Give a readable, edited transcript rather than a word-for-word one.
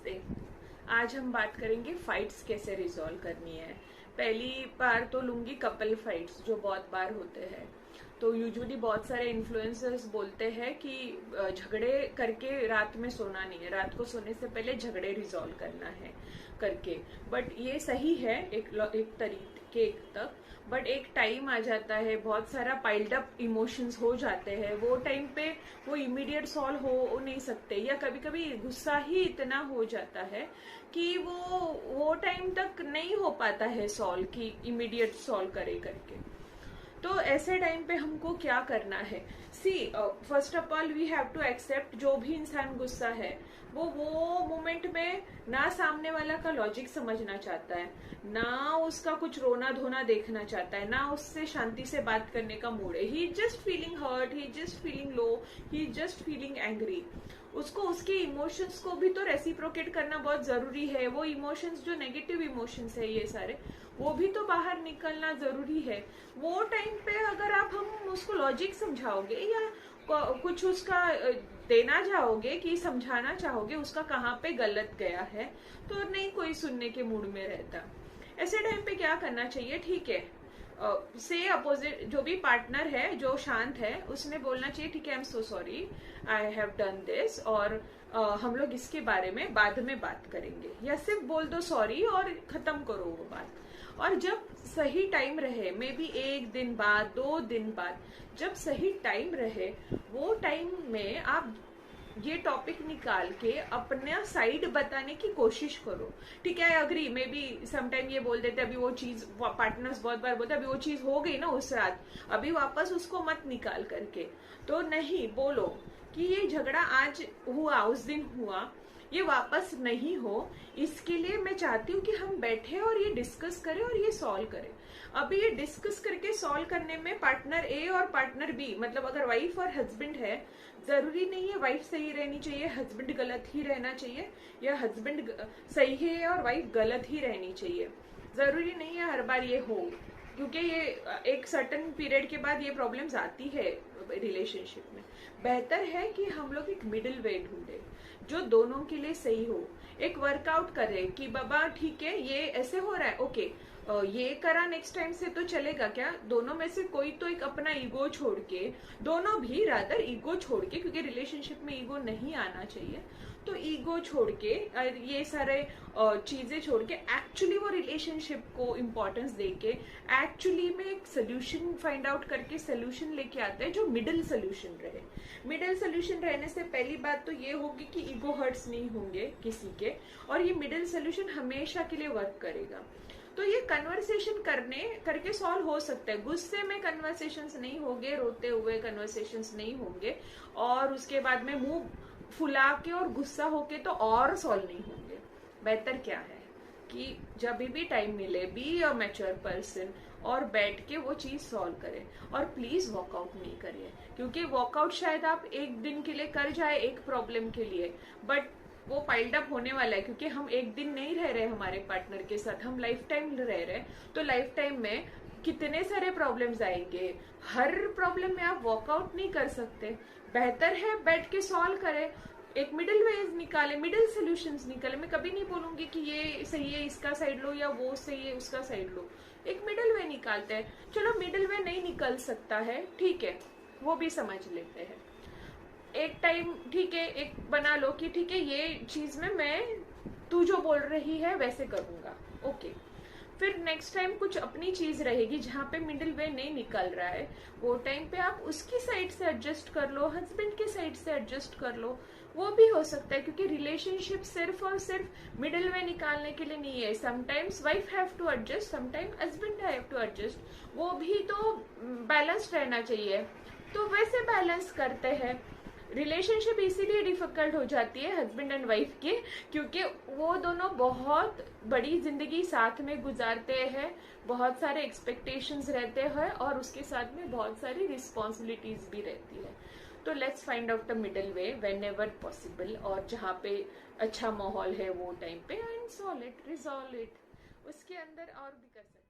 नमस्ते। आज हम बात करेंगे फाइट्स कैसे रिजॉल्व करनी है। पहली बार तो लूंगी कपल फाइट्स जो बहुत बार होते हैं। तो यूजुअली बहुत सारे इन्फ्लुएंसर्स बोलते हैं कि झगड़े करके रात में सोना नहीं है, रात को सोने से पहले झगड़े रिजॉल्व करना है करके। बट ये सही है एक तरीके तक, बट एक टाइम आ जाता है, बहुत सारा पाइल्ड अप इमोशंस हो जाते हैं, वो टाइम पे वो इमीडिएट सॉल्व हो नहीं सकते, या कभी कभी गुस्सा ही इतना हो जाता है कि वो टाइम तक नहीं हो पाता है सॉल्व, कि इमीडिएट सॉल्व करे करके। तो ऐसे टाइम पे हमको क्या करना है? See, first of all we have to accept जो भी इंसान गुस्सा है वो मोमेंट में ना सामने वाला का लॉजिक समझना चाहता है, ना उसका कुछ रोना धोना देखना चाहता है, ना उससे शांति से बात करने का मूड है। ही जस्ट फीलिंग हर्ट, ही जस्ट फीलिंग लो, ही जस्ट फीलिंग एंग्री। उसको उसके इमोशंस को भी तो रेसिप्रोकेट करना बहुत जरूरी है। वो इमोशंस जो नेगेटिव इमोशंस है ये सारे, वो भी तो बाहर निकलना जरूरी है। वो टाइम पे अगर हम उसको लॉजिक समझाओगे या कुछ उसका देना चाहोगे कि समझाना चाहोगे उसका कहाँ पे गलत गया है, तो नहीं कोई सुनने के मूड में रहता। ऐसे टाइम पे क्या करना चाहिए? ठीक है, से अपोजिट जो भी पार्टनर है जो शांत है उसने बोलना चाहिए ठीक है, I am so sorry, I have done this, और हम लोग इसके बारे में बाद में बात करेंगे, या सिर्फ बोल दो सॉरी और खत्म करो वो बात। और जब सही टाइम रहे, मे बी एक दिन बाद 2 दिन बाद, जब सही टाइम रहे वो टाइम में आप ये टॉपिक निकाल के अपना साइड बताने की कोशिश करो। ठीक है, अग्री, मे बी समटाइम ये बोल देते अभी वो चीज, पार्टनर्स बहुत बार बोलते अभी वो चीज हो गई ना उस रात, अभी वापस उसको मत निकाल करके। तो नहीं, बोलो कि ये झगड़ा आज हुआ, उस दिन हुआ, ये वापस नहीं हो, इसके लिए मैं चाहती हूँ कि हम बैठे और ये डिस्कस करें और ये सॉल्व करें। अभी ये डिस्कस करके सॉल्व करने में पार्टनर ए और पार्टनर बी, मतलब अगर वाइफ और हस्बैंड है, जरूरी नहीं है वाइफ सही रहनी चाहिए, हस्बैंड गलत ही रहना चाहिए, या हस्बैंड सही है और वाइफ गलत ही रहनी चाहिए। जरूरी नहीं है हर बार ये हो, क्योंकि ये एक सर्टन पीरियड के बाद ये प्रॉब्लम्स आती है रिलेशनशिप में। बेहतर है कि हम लोग एक मिडिल वे ढूंढे जो दोनों के लिए सही हो। एक वर्कआउट करें कि बाबा ठीक है ये ऐसे हो रहा है, ओके, ये करा, नेक्स्ट टाइम से तो चलेगा क्या? दोनों में से कोई तो एक अपना ईगो छोड़ के, दोनों भी रादर ईगो छोड़ के, क्योंकि रिलेशनशिप में ईगो नहीं आना चाहिए, तो ईगो छोड़ के ये सारे चीजें छोड़ के एक्चुअली वो रिलेशनशिप को इम्पोर्टेंस दे के एक्चुअली में एक सोल्यूशन फाइंड आउट करके सोल्यूशन लेके आते हैं जो मिडिल सोल्यूशन रहे। मिडिल सोल्यूशन रहने से पहली बात तो ये होगी कि ईगो हर्ट्स नहीं होंगे किसी के, और ये मिडिल सोल्यूशन हमेशा के लिए वर्क करेगा। तो ये कन्वर्सेशन करके सॉल्व हो सकता है। गुस्से में कन्वर्सेशंस नहीं होंगे, रोते हुए कन्वर्सेशंस नहीं होंगे, और उसके बाद में मुंह फुला के और गुस्सा होके तो और सॉल्व नहीं होंगे। बेहतर क्या है कि जब भी टाइम मिले, बी अ मैच्योर पर्सन, और बैठ के वो चीज सॉल्व करें। और प्लीज वॉकआउट नहीं करिए, क्योंकि वॉकआउट शायद आप एक दिन के लिए कर जाए एक प्रॉब्लम के लिए, बट वो पाइल्ड अप होने वाला है, क्योंकि हम एक दिन नहीं रह रहे हमारे पार्टनर के साथ, हम लाइफ टाइम रह रहे हैं। तो लाइफ टाइम में कितने सारे प्रॉब्लम्स आएंगे, हर प्रॉब्लम में आप वॉकआउट नहीं कर सकते। बेहतर है बैठ के सॉल्व करें, एक मिडिल वे निकाले, मिडिल सोल्यूशंस निकाले। मैं कभी नहीं बोलूंगी कि ये सही है इसका साइड लो, या वो सही है उसका साइड लो। एक मिडिल वे निकालते हैं। चलो मिडिल वे नहीं निकल सकता है, ठीक है, वो भी समझ लेते हैं। एक टाइम ठीक है, एक बना लो कि ठीक है ये चीज में मैं तू जो बोल रही है वैसे करूंगा, ओके। फिर नेक्स्ट टाइम कुछ अपनी चीज रहेगी जहाँ पे मिडिल वे नहीं निकल रहा है, वो टाइम पे आप उसकी साइड से एडजस्ट कर लो, हस्बैंड की साइड से एडजस्ट कर लो, वो भी हो सकता है। क्योंकि रिलेशनशिप सिर्फ और सिर्फ मिडिल वे निकालने के लिए नहीं है। Sometimes wife have to adjust, sometime husband have to adjust, वो भी तो बैलेंस रहना चाहिए। तो वैसे बैलेंस करते हैं। रिलेशनशिप इसीलिए डिफिकल्ट हो जाती है हस्बैंड एंड वाइफ की, क्योंकि वो दोनों बहुत बड़ी जिंदगी साथ में गुजारते हैं, बहुत सारे एक्सपेक्टेशंस रहते हैं, और उसके साथ में बहुत सारी रिस्पॉन्सिबिलिटीज भी रहती है। तो let's find out the middle way when ever possible, और जहाँ पे अच्छा माहौल है वो टाइम पे, and solve it, resolve it, उसके अंदर और भी कर सकते हैं।